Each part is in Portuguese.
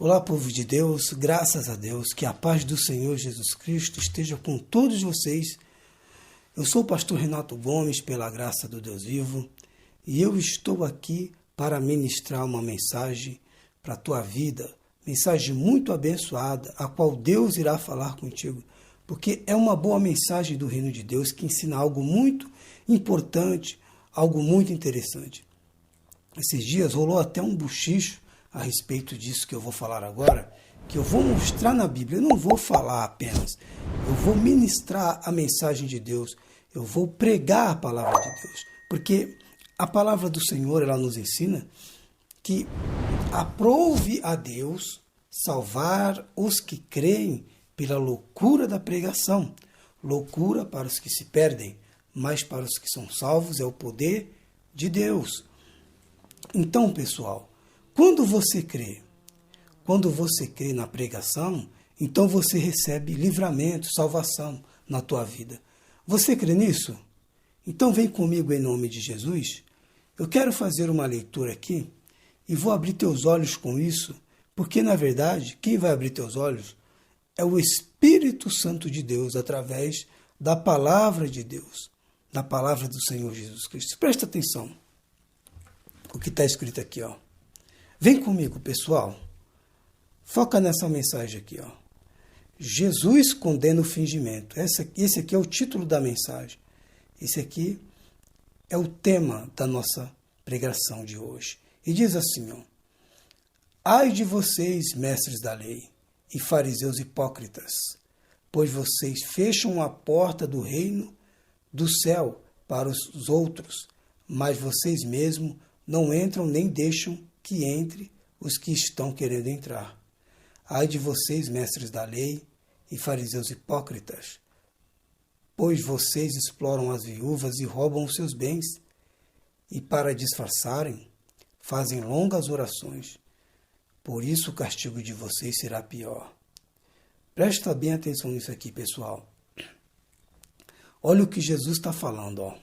Olá, povo de Deus, graças a Deus, que a paz do Senhor Jesus Cristo esteja com todos vocês. Eu sou o pastor Renato Gomes, pela graça do Deus vivo, e eu estou aqui para ministrar uma mensagem para a tua vida, mensagem muito abençoada, a qual Deus irá falar contigo, porque é uma boa mensagem do reino de Deus que ensina algo muito importante, algo muito interessante. Esses dias rolou até um bochicho a respeito disso que eu vou falar agora, que eu vou mostrar na Bíblia. Eu não vou falar apenas, eu vou ministrar a mensagem de Deus, eu vou pregar a palavra de Deus, porque a palavra do Senhor, ela nos ensina que aprove a Deus salvar os que creem pela loucura da pregação. Loucura para os que se perdem, mas para os que são salvos é o poder de Deus. Então, pessoal, quando você crê na pregação, então você recebe livramento, salvação na tua vida. Você crê nisso? Então vem comigo em nome de Jesus. Eu quero fazer uma leitura aqui e vou abrir teus olhos com isso, porque na verdade, quem vai abrir teus olhos é o Espírito Santo de Deus, através da palavra de Deus, da palavra do Senhor Jesus Cristo. Presta atenção o que está escrito aqui, ó. Vem comigo, pessoal. Foca nessa mensagem aqui, ó. Jesus condena o fingimento. Esse aqui é o título da mensagem. Esse aqui é o tema da nossa pregação de hoje. E diz assim, ó: ai de vocês, mestres da lei, e fariseus hipócritas, pois vocês fecham a porta do reino do céu para os outros, mas vocês mesmos não entram nem deixam que entre os que estão querendo entrar. Ai de vocês, mestres da lei e fariseus hipócritas, pois vocês exploram as viúvas e roubam os seus bens, e para disfarçarem, fazem longas orações. Por isso o castigo de vocês será pior. Presta bem atenção nisso aqui, pessoal. Olha o que Jesus está falando, ó.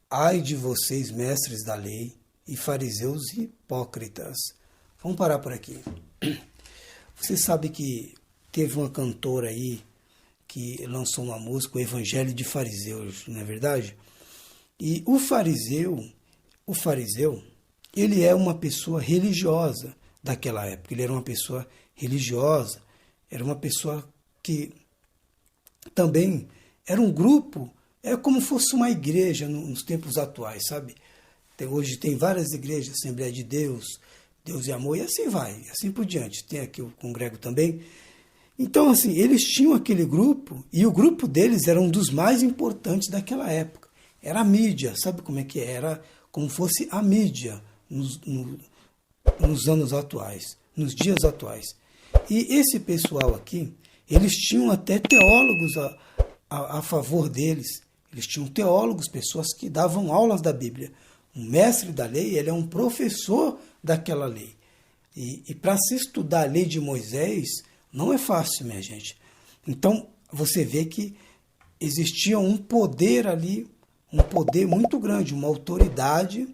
Ai de vocês, mestres da lei e fariseus hipócritas. Vamos parar por aqui. Você sabe que teve uma cantora aí que lançou uma música, o Evangelho de Fariseus, não é verdade? E o fariseu, ele é uma pessoa religiosa daquela época. Ele era uma pessoa religiosa, era uma pessoa que também era um grupo, é como fosse uma igreja nos tempos atuais, sabe? Hoje tem várias igrejas, Assembleia de Deus, Deus e Amor, e assim vai, assim por diante. Tem aqui o Congrego também. Então, assim, eles tinham aquele grupo, e o grupo deles era um dos mais importantes daquela época. Era a mídia, sabe como é que era? Como fosse a mídia nos anos atuais, nos dias atuais. E esse pessoal aqui, eles tinham até teólogos a favor deles. Eles tinham teólogos, pessoas que davam aulas da Bíblia. Um mestre da lei, ele é um professor daquela lei. E para se estudar a lei de Moisés, não é fácil, minha gente. Então, você vê que existia um poder ali, um poder muito grande, uma autoridade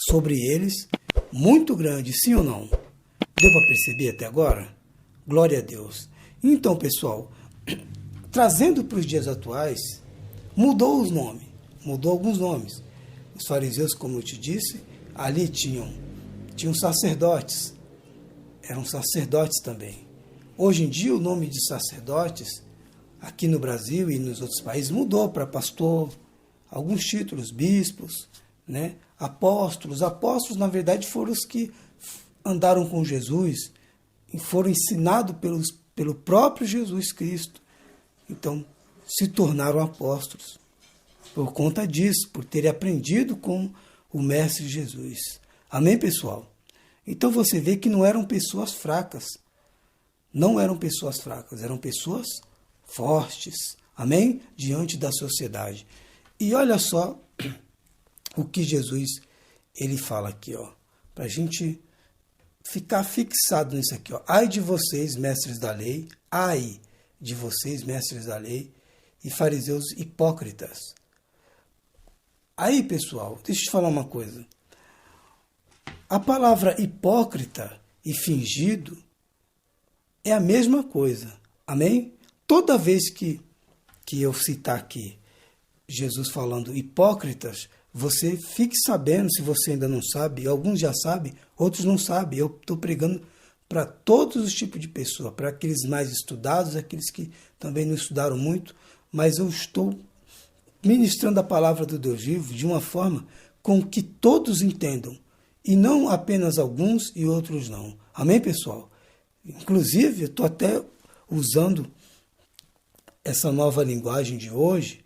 sobre eles, muito grande, sim ou não? Deu para perceber até agora? Glória a Deus. Então, pessoal, trazendo para os dias atuais, mudou os nomes, mudou alguns nomes. Os fariseus, como eu te disse, ali tinham sacerdotes, eram sacerdotes também. Hoje em dia, o nome de sacerdotes, aqui no Brasil e nos outros países, mudou para pastor, alguns títulos, bispos, né? Apóstolos. Apóstolos, na verdade, foram os que andaram com Jesus e foram ensinados pelo próprio Jesus Cristo. Então, se tornaram apóstolos por conta disso, por terem aprendido com o Mestre Jesus. Amém, pessoal? Então você vê que não eram pessoas fracas. Não eram pessoas fracas, eram pessoas fortes. Amém? Diante da sociedade. E olha só o que Jesus ele fala aqui, ó, para a gente ficar fixado nisso aqui, ó. Ai de vocês, mestres da lei, ai de vocês, mestres da lei e fariseus hipócritas. Aí, pessoal, deixa eu te falar uma coisa. A palavra hipócrita e fingido é a mesma coisa. Amém? Toda vez que eu citar aqui Jesus falando hipócritas, você fique sabendo, se você ainda não sabe, alguns já sabem, outros não sabem. Eu estou pregando para todos os tipos de pessoas, para aqueles mais estudados, aqueles que também não estudaram muito, mas eu estou ministrando a palavra do Deus vivo de uma forma com que todos entendam, e não apenas alguns e outros não. Amém, pessoal? Inclusive, eu estou até usando essa nova linguagem de hoje,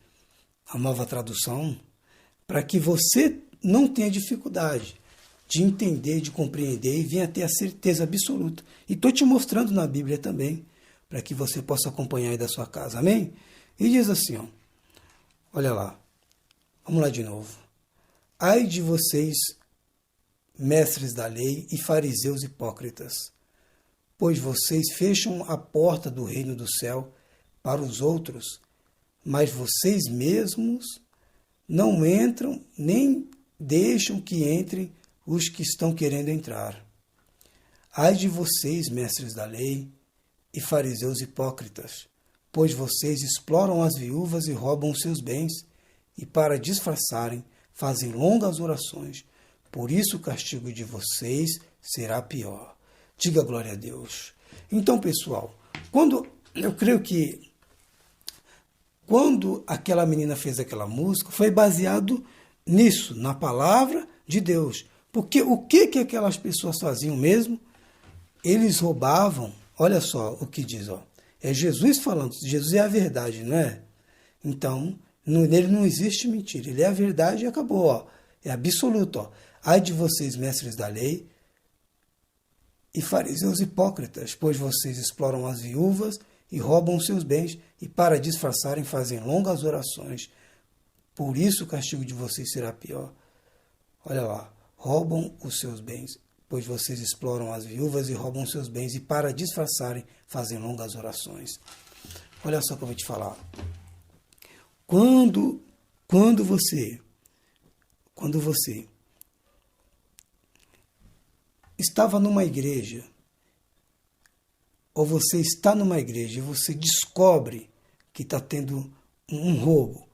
a nova tradução, para que você não tenha dificuldade de entender, de compreender e venha ter a certeza absoluta. E estou te mostrando na Bíblia também, para que você possa acompanhar aí da sua casa. Amém? E diz assim, ó, olha lá, vamos lá de novo. Ai de vocês, mestres da lei e fariseus hipócritas, pois vocês fecham a porta do reino do céu para os outros, mas vocês mesmos não entram nem deixam que entrem os que estão querendo entrar. Ai de vocês, mestres da lei e fariseus hipócritas, pois vocês exploram as viúvas e roubam seus bens, e para disfarçarem, fazem longas orações. Por isso o castigo de vocês será pior. Diga glória a Deus. Então, pessoal, eu creio que quando aquela menina fez aquela música, foi baseado nisso, na palavra de Deus. Porque o que aquelas pessoas faziam mesmo? Eles roubavam, olha só o que diz, ó. É Jesus falando, Jesus é a verdade, não é? Então, nele não existe mentira, ele é a verdade e acabou, ó. É absoluto, ó. Ai de vocês, mestres da lei e fariseus hipócritas, pois vocês exploram as viúvas e roubam seus bens, e para disfarçarem fazem longas orações. Por isso o castigo de vocês será pior. Olha lá, roubam os seus bens, pois vocês exploram as viúvas e roubam seus bens, e para disfarçarem fazem longas orações. Olha só o que eu vou te falar. Quando você estava numa igreja, ou você está numa igreja e você descobre que está tendo um roubo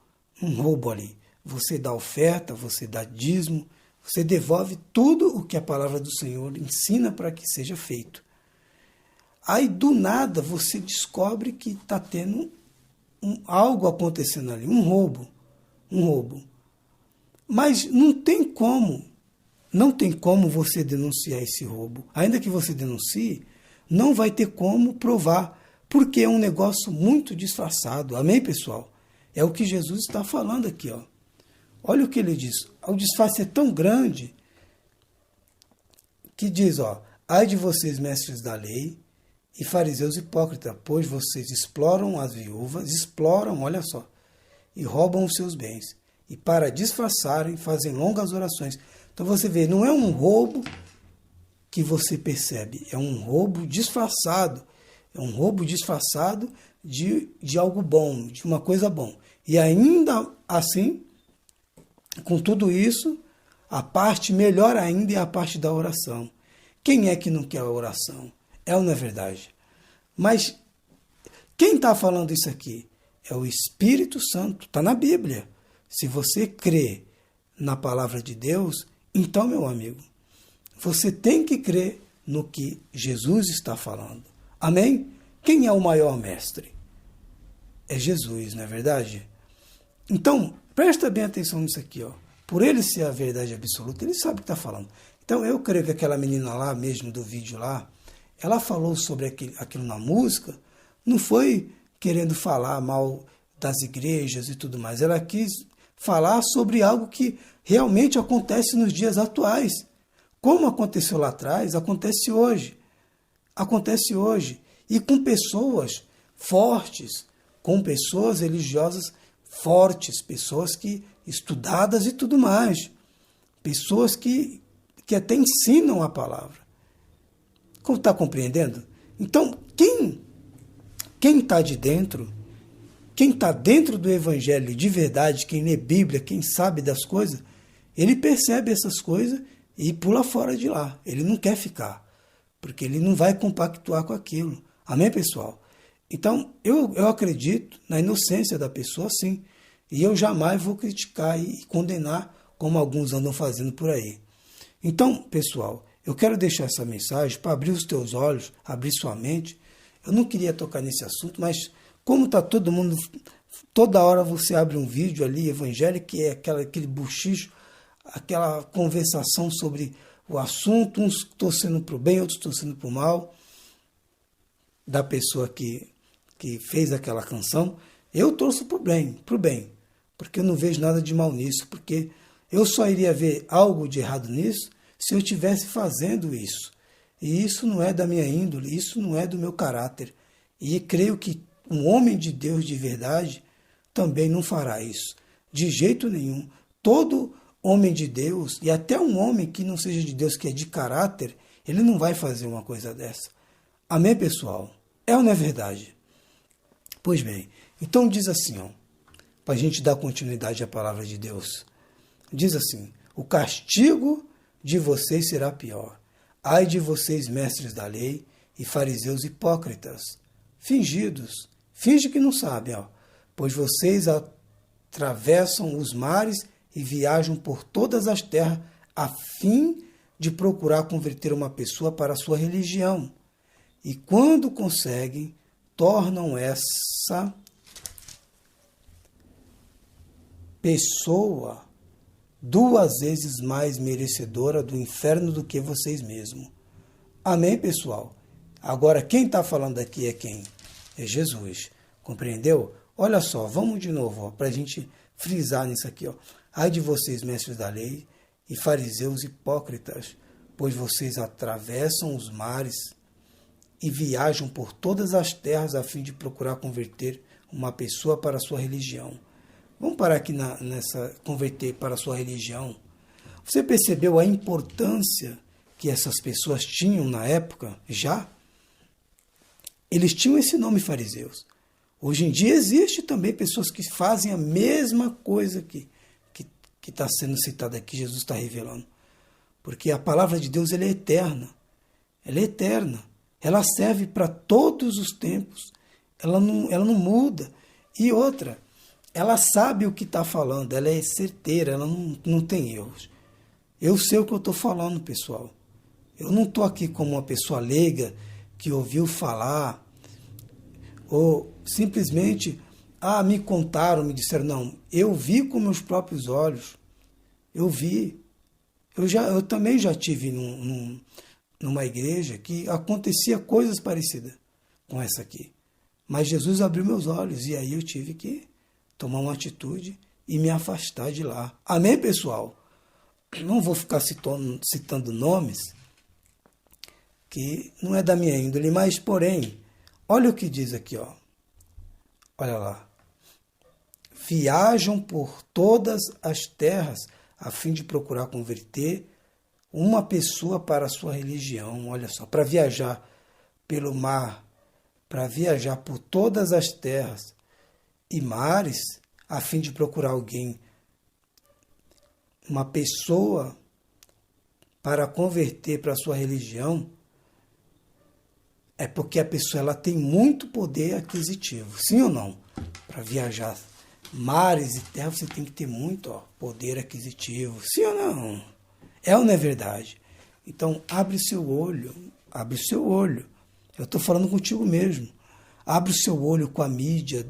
ali. Você dá oferta, você dá dízimo, você devolve tudo o que a palavra do Senhor ensina para que seja feito. Aí, do nada, você descobre que está tendo algo acontecendo ali, um roubo. Mas não tem como você denunciar esse roubo. Ainda que você denuncie, não vai ter como provar, porque é um negócio muito disfarçado. Amém, pessoal? É o que Jesus está falando aqui, ó. Olha o que ele diz. O disfarce é tão grande que diz, ó, ai de vocês, mestres da lei e fariseus hipócritas, pois vocês exploram as viúvas, olha só, e roubam os seus bens. E para disfarçarem, fazem longas orações. Então você vê, não é um roubo que você percebe, é um roubo disfarçado. É um roubo disfarçado de algo bom, de uma coisa bom. E ainda assim, com tudo isso, a parte melhor ainda é a parte da oração. Quem é que não quer a oração? É ou não é verdade? Mas quem está falando isso aqui? É o Espírito Santo, está na Bíblia. Se você crê na palavra de Deus, então, meu amigo, você tem que crer no que Jesus está falando. Amém? Quem é o maior mestre? É Jesus, não é verdade? Então, presta bem atenção nisso aqui, ó. Por ele ser a verdade absoluta, ele sabe o que está falando. Então, eu creio que aquela menina lá, mesmo do vídeo lá, ela falou sobre aquilo na música, não foi querendo falar mal das igrejas e tudo mais. Ela quis falar sobre algo que realmente acontece nos dias atuais. Como aconteceu lá atrás, acontece hoje. Acontece hoje. E com pessoas fortes, com pessoas religiosas fortes, pessoas que estudadas e tudo mais. Pessoas que até ensinam a palavra. Como está compreendendo? Então, quem está de dentro, quem está dentro do Evangelho de verdade, quem lê Bíblia, quem sabe das coisas, ele percebe essas coisas e pula fora de lá. Ele não quer ficar, porque ele não vai compactuar com aquilo. Amém, pessoal? Então, eu acredito na inocência da pessoa, sim. E eu jamais vou criticar e condenar, como alguns andam fazendo por aí. Então, pessoal, eu quero deixar essa mensagem para abrir os teus olhos, abrir sua mente. Eu não queria tocar nesse assunto, mas como está todo mundo, toda hora você abre um vídeo ali, evangélico, que é aquele buchicho, aquela conversação sobre o assunto, uns torcendo para o bem, outros torcendo para o mal, da pessoa que fez aquela canção. Eu torço para o bem, porque eu não vejo nada de mal nisso, porque eu só iria ver algo de errado nisso se eu estivesse fazendo isso. E isso não é da minha índole, isso não é do meu caráter. E creio que um homem de Deus de verdade também não fará isso. De jeito nenhum. Todo homem de Deus, e até um homem que não seja de Deus, que é de caráter, ele não vai fazer uma coisa dessa. Amém, pessoal? É ou não é verdade? Pois bem, então diz assim, para a gente dar continuidade à palavra de Deus. Diz assim: o castigo de vocês será pior. Ai de vocês, mestres da lei e fariseus hipócritas, fingidos. Finge que não sabem, pois vocês atravessam os mares e viajam por todas as terras a fim de procurar converter uma pessoa para a sua religião. E quando conseguem, tornam essa pessoa 2 vezes mais merecedora do inferno do que vocês mesmos. Amém, pessoal? Agora, quem está falando aqui é quem? É Jesus. Compreendeu? Olha só, vamos de novo, para a gente frisar nisso aqui. Ai de vocês, mestres da lei e fariseus hipócritas, pois vocês atravessam os mares e viajam por todas as terras a fim de procurar converter uma pessoa para a sua religião. Vamos parar aqui nessa converter para a sua religião. Você percebeu a importância que essas pessoas tinham na época já? Eles tinham esse nome, fariseus. Hoje em dia existe também pessoas que fazem a mesma coisa que está sendo citada aqui, Jesus está revelando. Porque a palavra de Deus ela é eterna. Ela é eterna. Ela serve para todos os tempos. Ela não muda. E outra, ela sabe o que está falando, ela é certeira, ela não tem erros. Eu sei o que eu estou falando, pessoal. Eu não estou aqui como uma pessoa leiga que ouviu falar, ou simplesmente, me contaram, me disseram. Não, eu vi com meus próprios olhos. Eu vi. Eu também já tive numa igreja que acontecia coisas parecidas com essa aqui. Mas Jesus abriu meus olhos e aí eu tive que tomar uma atitude e me afastar de lá. Amém, pessoal? Não vou ficar citando nomes que não é da minha índole, mas, porém, olha o que diz aqui, Olha lá. Viajam por todas as terras a fim de procurar converter uma pessoa para a sua religião. Olha só, para viajar pelo mar, para viajar por todas as terras e mares, a fim de procurar alguém, uma pessoa para converter para a sua religião, é porque a pessoa ela tem muito poder aquisitivo. Sim ou não? Para viajar mares e terras, você tem que ter muito poder aquisitivo. Sim ou não? É ou não é verdade? Então, abre o seu olho. Abre o seu olho. Eu estou falando contigo mesmo. Abre o seu olho com a mídia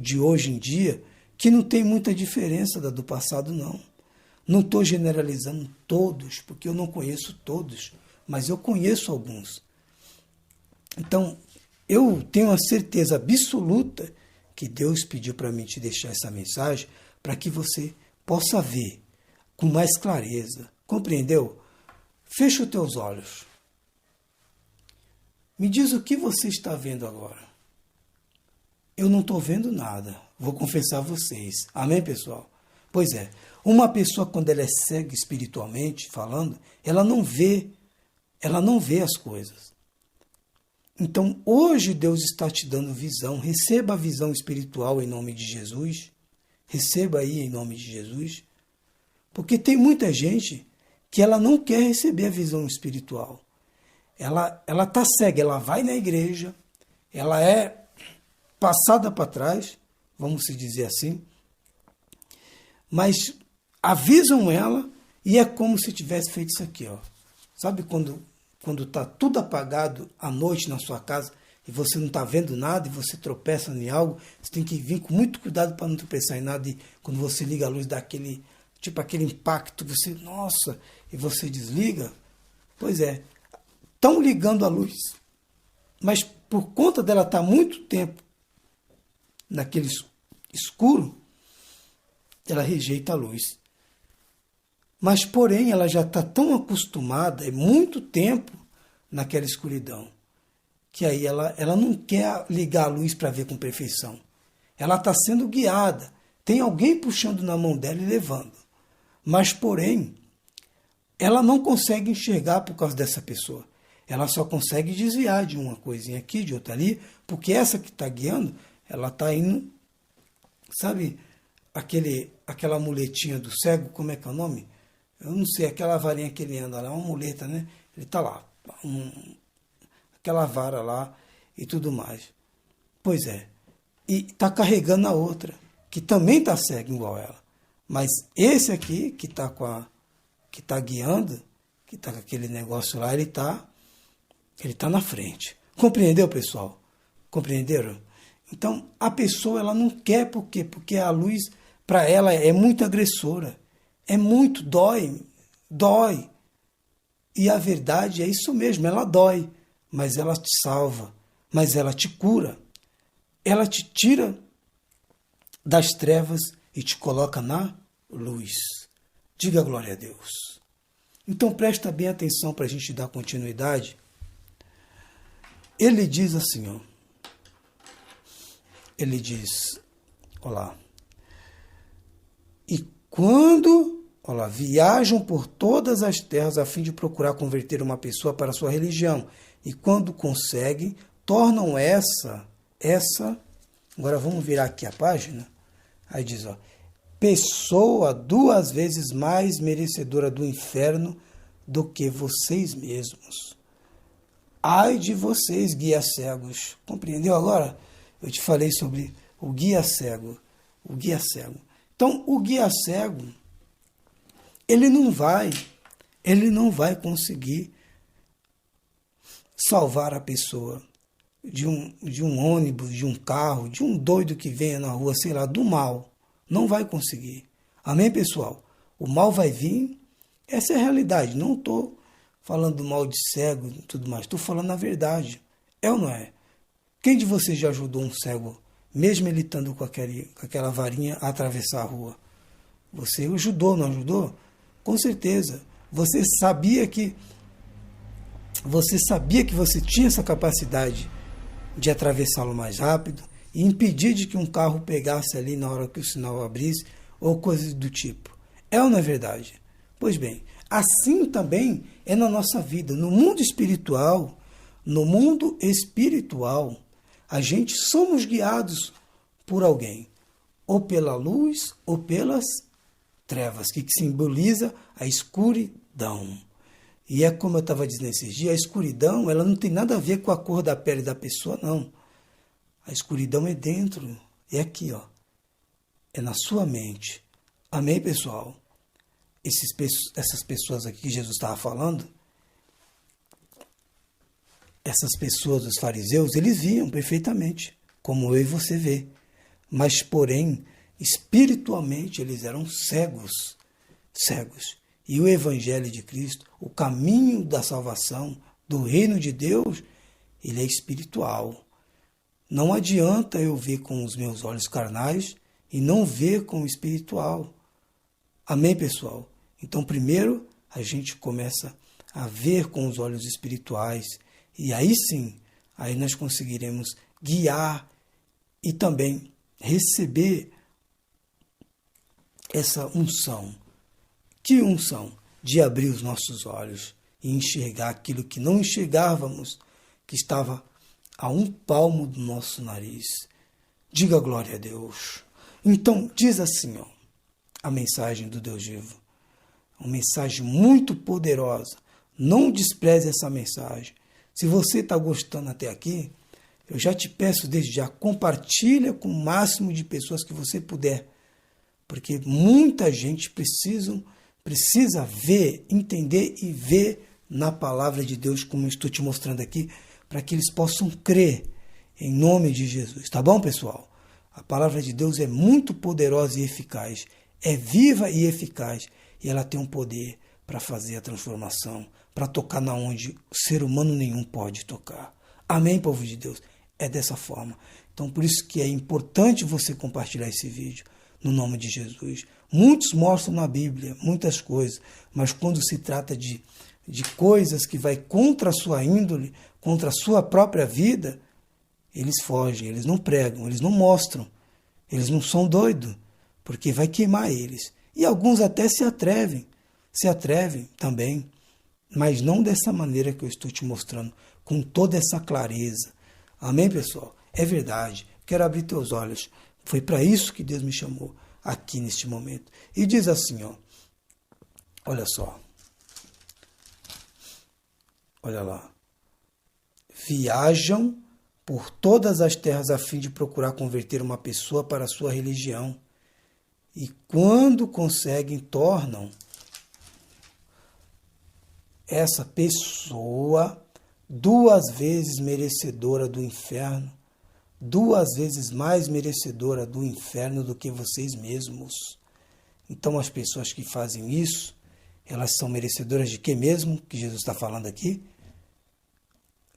de hoje em dia, que não tem muita diferença da do passado, não. Não estou generalizando todos, porque eu não conheço todos, mas eu conheço alguns. Então, eu tenho a certeza absoluta que Deus pediu para mim te deixar essa mensagem para que você possa ver com mais clareza. Compreendeu? Fecha os teus olhos. Me diz o que você está vendo agora. Eu não estou vendo nada. Vou confessar a vocês. Amém, pessoal? Pois é. Uma pessoa, quando ela é cega espiritualmente falando, ela não vê as coisas. Então, hoje Deus está te dando visão. Receba a visão espiritual em nome de Jesus. Receba aí em nome de Jesus. Porque tem muita gente que ela não quer receber a visão espiritual. Ela está cega, ela vai na igreja, ela é passada para trás, vamos se dizer assim, mas avisam ela e é como se tivesse feito isso aqui, ó. Sabe quando está tudo apagado à noite na sua casa e você não está vendo nada e você tropeça em algo, você tem que vir com muito cuidado para não tropeçar em nada, e quando você liga a luz dá aquele, tipo aquele impacto, você, nossa, e você desliga. Pois é, estão ligando a luz, mas por conta dela estar muito tempo naquele escuro, ela rejeita a luz. Mas, porém, ela já está tão acostumada, é muito tempo naquela escuridão, que aí ela não quer ligar a luz para ver com perfeição. Ela está sendo guiada. Tem alguém puxando na mão dela e levando. Mas, porém, ela não consegue enxergar por causa dessa pessoa. Ela só consegue desviar de uma coisinha aqui, de outra ali, porque essa que está guiando, ela está indo, sabe, aquela muletinha do cego, como é que é o nome? Eu não sei, aquela varinha que ele anda lá, uma muleta, né? Ele está lá, aquela vara lá e tudo mais. Pois é, e está carregando a outra, que também está cega igual ela. Mas esse aqui, que está guiando, que está com aquele negócio lá, ele está na frente. Compreendeu, pessoal? Compreenderam? Então, a pessoa ela não quer, por quê? Porque a luz, para ela, é muito agressora. É muito, dói. E a verdade é isso mesmo, ela dói, mas ela te salva, mas ela te cura. Ela te tira das trevas e te coloca na luz. Diga glória a Deus. Então presta bem atenção para a gente dar continuidade. Ele diz assim, ó. Ele diz, olha lá. E quando, olha lá, viajam por todas as terras a fim de procurar converter uma pessoa para a sua religião, e quando conseguem, tornam essa, agora vamos virar aqui a página, aí diz, ó, pessoa 2 vezes mais merecedora do inferno do que vocês mesmos. Ai de vocês, guias cegos. Compreendeu agora? Eu te falei sobre o guia cego. O guia cego. Então, o guia cego, ele não vai conseguir salvar a pessoa de um ônibus, de um carro, de um doido que venha na rua, sei lá, do mal. Não vai conseguir. Amém, pessoal? O mal vai vir. Essa é a realidade. Não estou falando do mal de cego e tudo mais. Estou falando a verdade. É ou não é? Quem de vocês já ajudou um cego, mesmo ele estando com aquela varinha, a atravessar a rua? Você ajudou, não ajudou? Com certeza. Você sabia que você tinha essa capacidade de atravessá-lo mais rápido e impedir de que um carro pegasse ali na hora que o sinal abrisse ou coisas do tipo. É ou não é verdade? Pois bem, assim também é na nossa vida. No mundo espiritual, a gente somos guiados por alguém, ou pela luz ou pelas trevas, que simboliza a escuridão. E é como eu estava dizendo esses dias, a escuridão ela não tem nada a ver com a cor da pele da pessoa, não. A escuridão é dentro, é aqui, ó. É na sua mente. Amém, pessoal? Essas pessoas aqui que Jesus estava falando, essas pessoas, os fariseus, eles viam perfeitamente, como eu e você vê. Mas, porém, espiritualmente, eles eram cegos. E o Evangelho de Cristo, o caminho da salvação, do reino de Deus, ele é espiritual. Não adianta eu ver com os meus olhos carnais e não ver com o espiritual. Amém, pessoal? Então, primeiro, a gente começa a ver com os olhos espirituais. E aí sim, aí nós conseguiremos guiar e também receber essa unção. Que unção? De abrir os nossos olhos e enxergar aquilo que não enxergávamos, que estava a um palmo do nosso nariz. Diga glória a Deus. Então, diz assim, ó, a mensagem do Deus vivo. uma mensagem muito poderosa. Não despreze essa mensagem. Se você está gostando até aqui, eu já te peço desde já, compartilha com o máximo de pessoas que você puder, porque muita gente precisa ver, entender e ver na palavra de Deus, como eu estou te mostrando aqui, para que eles possam crer em nome de Jesus. Tá bom, pessoal? A palavra de Deus é muito poderosa e eficaz, é viva e eficaz, e ela tem um poder para fazer a transformação, para tocar na onde o ser humano nenhum pode tocar. Amém, povo de Deus? É dessa forma. Então, por isso que é importante você compartilhar esse vídeo, no nome de Jesus. Muitos mostram na Bíblia muitas coisas, mas quando se trata de coisas que vai contra a sua índole, contra a sua própria vida, eles fogem, eles não pregam, eles não mostram, eles não são doidos, porque vai queimar eles. E alguns até se atrevem também, mas não dessa maneira que eu estou te mostrando, com toda essa clareza. Amém, pessoal? É verdade. Quero abrir teus olhos. Foi para isso que Deus me chamou aqui neste momento. E diz assim, ó. Olha só. Olha lá. Viajam por todas as terras a fim de procurar converter uma pessoa para a sua religião. E quando conseguem, tornam essa pessoa 2 vezes merecedora do inferno, 2 vezes mais merecedora do inferno do que vocês mesmos. Então as pessoas que fazem isso, elas são merecedoras de quê mesmo? Que Jesus está falando aqui?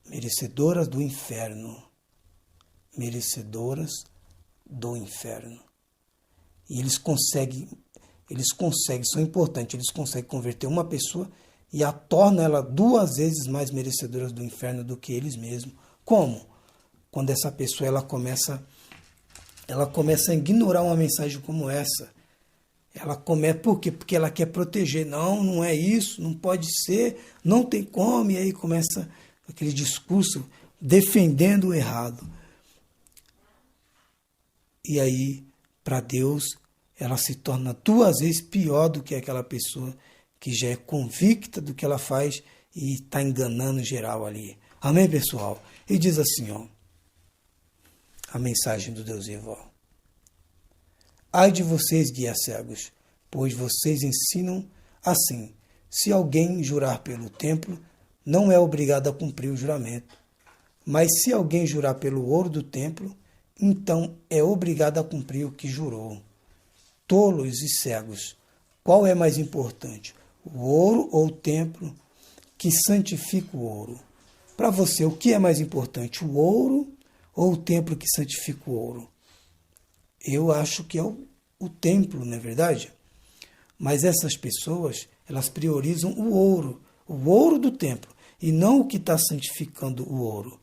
Merecedoras do inferno. Merecedoras do inferno. E eles conseguem, são importantes, eles conseguem converter uma pessoa e a torna ela 2 vezes mais merecedora do inferno do que eles mesmos. Como? Quando essa pessoa ela começa a ignorar uma mensagem como essa. Por quê? Porque ela quer proteger. Não é isso, não pode ser, não tem como. E aí começa aquele discurso defendendo o errado. E aí, para Deus, ela se torna 2 vezes pior do que aquela pessoa que já é convicta do que ela faz e está enganando geral ali. Amém, pessoal? E diz assim, ó, a mensagem do Deus vivo, ó. Ai de vocês, guias cegos, pois vocês ensinam assim: se alguém jurar pelo templo, não é obrigado a cumprir o juramento. Mas se alguém jurar pelo ouro do templo, então é obrigado a cumprir o que jurou. Tolos e cegos, qual é mais importante, o ouro ou o templo que santifica o ouro? Para você, o que é mais importante, o ouro ou o templo que santifica o ouro? Eu acho que é o templo, não é verdade? Mas essas pessoas, elas priorizam o ouro do templo, e não o que está santificando o ouro.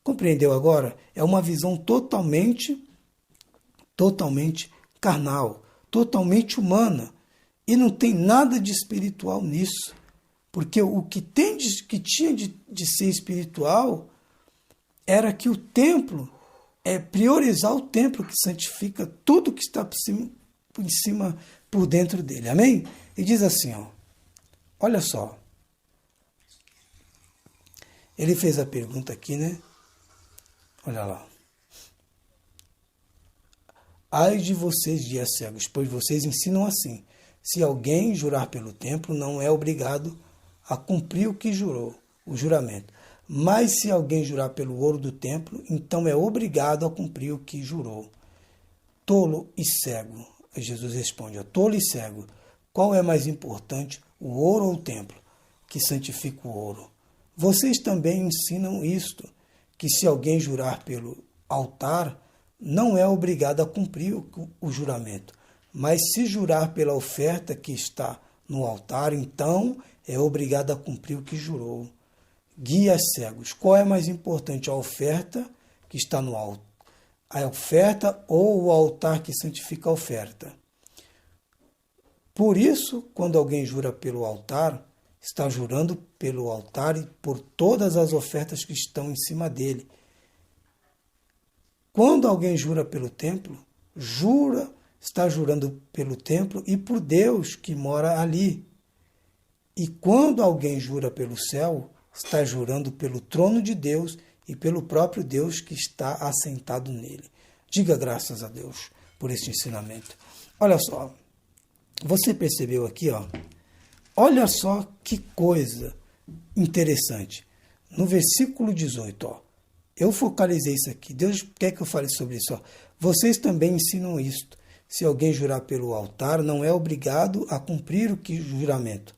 Compreendeu agora? É uma visão totalmente carnal, totalmente humana, e não tem nada de espiritual nisso. Porque o que tinha de ser espiritual era que o templo é priorizar o templo que santifica tudo que está por dentro dele. Amém? E diz assim, ó, olha só. Ele fez a pergunta aqui, né? Olha lá. Ai de vocês, guias cegos, pois vocês ensinam assim: se alguém jurar pelo templo, não é obrigado a cumprir o que jurou, o juramento. Mas se alguém jurar pelo ouro do templo, então é obrigado a cumprir o que jurou. Tolo e cego. Jesus responde, ó, tolo e cego, qual é mais importante, o ouro ou o templo que santifica o ouro? Vocês também ensinam isto, que se alguém jurar pelo altar, não é obrigado a cumprir o juramento. Mas se jurar pela oferta que está no altar, então é obrigado a cumprir o que jurou. Guias cegos, qual é mais importante, a oferta que está no altar? A oferta ou o altar que santifica a oferta? Por isso, quando alguém jura pelo altar, está jurando pelo altar e por todas as ofertas que estão em cima dele. Quando alguém jura pelo templo, está jurando pelo templo e por Deus que mora ali. E quando alguém jura pelo céu, está jurando pelo trono de Deus e pelo próprio Deus que está assentado nele. Diga graças a Deus por este ensinamento. Olha só, você percebeu aqui, ó? Olha só que coisa interessante. No versículo 18, ó, eu focalizei isso aqui. Deus quer que eu fale sobre isso. Ó. Vocês também ensinam isto. Se alguém jurar pelo altar, não é obrigado a cumprir o que juramento.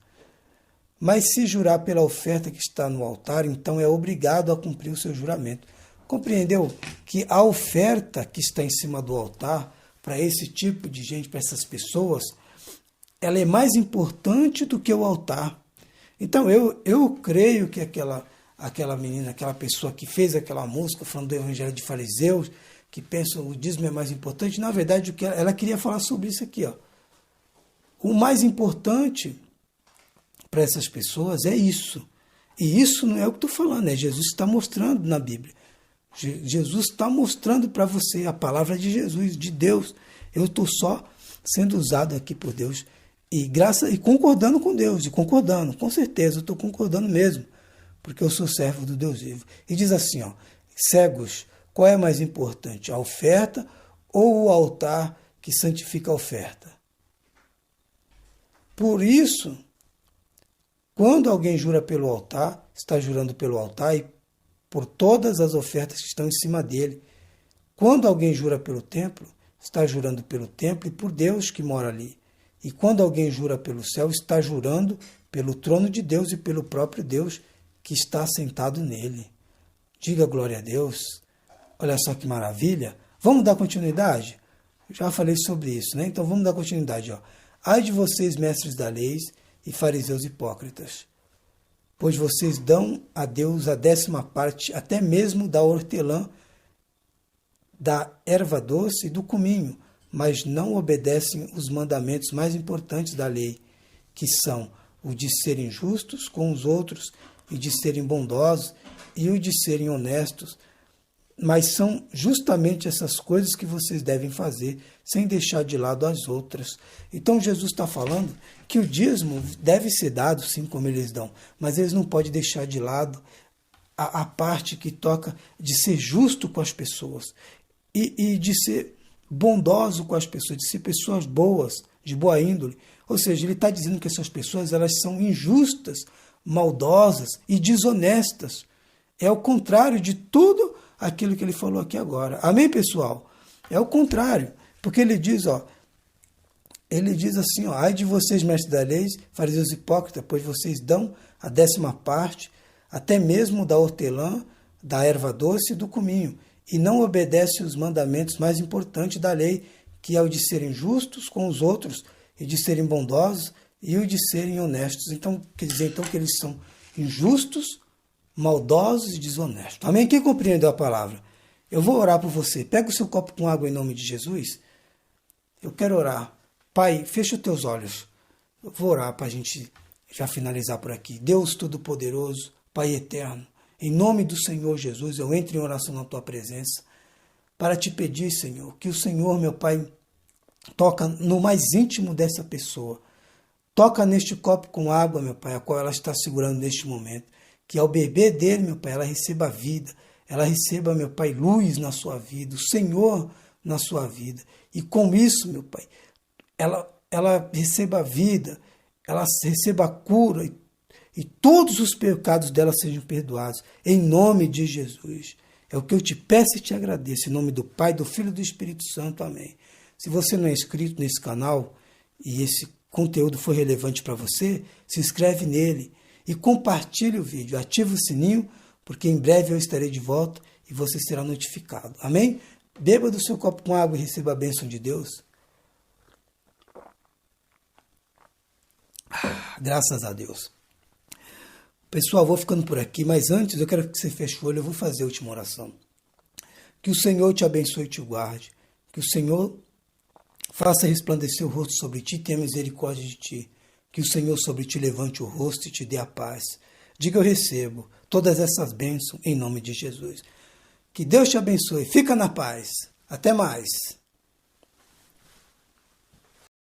Mas se jurar pela oferta que está no altar, então é obrigado a cumprir o seu juramento. Compreendeu que a oferta que está em cima do altar, para esse tipo de gente, para essas pessoas, ela é mais importante do que o altar. Então eu creio que aquela menina, aquela pessoa que fez aquela música falando do evangelho de fariseus, que pensa o dízimo é mais importante, na verdade o que ela queria falar sobre isso aqui, ó. O mais importante para essas pessoas é isso. E isso não é o que estou falando, Jesus está mostrando na Bíblia. Jesus está mostrando para você a palavra de Jesus, de Deus. Eu estou só sendo usado aqui por Deus e concordando com Deus, e concordando, com certeza, eu estou concordando mesmo, porque eu sou servo do Deus vivo. E diz assim, ó, cegos, qual é mais importante, a oferta ou o altar que santifica a oferta? Por isso, quando alguém jura pelo altar, está jurando pelo altar e por todas as ofertas que estão em cima dele. Quando alguém jura pelo templo, está jurando pelo templo e por Deus que mora ali. E quando alguém jura pelo céu, está jurando pelo trono de Deus e pelo próprio Deus que está sentado nele. Diga glória a Deus. Olha só que maravilha. Vamos dar continuidade? Já falei sobre isso, né? Então vamos dar continuidade. Ó. Ai de vocês, mestres da lei e fariseus hipócritas, pois vocês dão a Deus a 10ª parte, até mesmo da hortelã, da erva doce e do cominho, mas não obedecem os mandamentos mais importantes da lei, que são o de serem justos com os outros e de serem bondosos e o de serem honestos. Mas são justamente essas coisas que vocês devem fazer, sem deixar de lado as outras. Então Jesus está falando que o dízimo deve ser dado, sim, como eles dão, mas eles não podem deixar de lado a parte que toca de ser justo com as pessoas e de ser bondoso com as pessoas, de ser pessoas boas, de boa índole. Ou seja, ele está dizendo que essas pessoas elas são injustas, maldosas e desonestas. É o contrário de tudo aquilo que ele falou aqui agora. Amém, pessoal? É o contrário. Porque ele diz, ele diz assim, ai de vocês, mestres da lei, fariseus hipócritas, pois vocês dão a 10ª parte, até mesmo da hortelã, da erva doce e do cominho, e não obedecem os mandamentos mais importantes da lei, que é o de serem justos com os outros, e de serem bondosos, e o de serem honestos. Então, quer dizer então que eles são injustos, maldosos e desonestos. Amém? Quem compreendeu a palavra? Eu vou orar por você. Pega o seu copo com água em nome de Jesus. Eu quero orar. Pai, fecha os teus olhos. Eu vou orar para a gente já finalizar por aqui. Deus Todo-Poderoso, Pai Eterno, em nome do Senhor Jesus, eu entro em oração na tua presença para te pedir, Senhor, que o Senhor, meu Pai, toca no mais íntimo dessa pessoa. Toca neste copo com água, meu Pai, a qual ela está segurando neste momento. Que ao beber dele, meu Pai, ela receba vida, ela receba, meu Pai, luz na sua vida, o Senhor na sua vida. E com isso, meu Pai, ela receba vida, ela receba a cura e todos os pecados dela sejam perdoados. Em nome de Jesus. É o que eu te peço e te agradeço. Em nome do Pai, do Filho e do Espírito Santo. Amém. Se você não é inscrito nesse canal e esse conteúdo foi relevante para você, se inscreve nele. E compartilhe o vídeo, ative o sininho, porque em breve eu estarei de volta e você será notificado. Amém? Beba do seu copo com água e receba a bênção de Deus. Graças a Deus. Pessoal, vou ficando por aqui, mas antes eu quero que você feche o olho, eu vou fazer a última oração. Que o Senhor te abençoe e te guarde. Que o Senhor faça resplandecer o rosto sobre ti e tenha misericórdia de ti. Que o Senhor sobre ti levante o rosto e te dê a paz. Diga, eu recebo todas essas bênçãos em nome de Jesus. Que Deus te abençoe. Fica na paz. Até mais.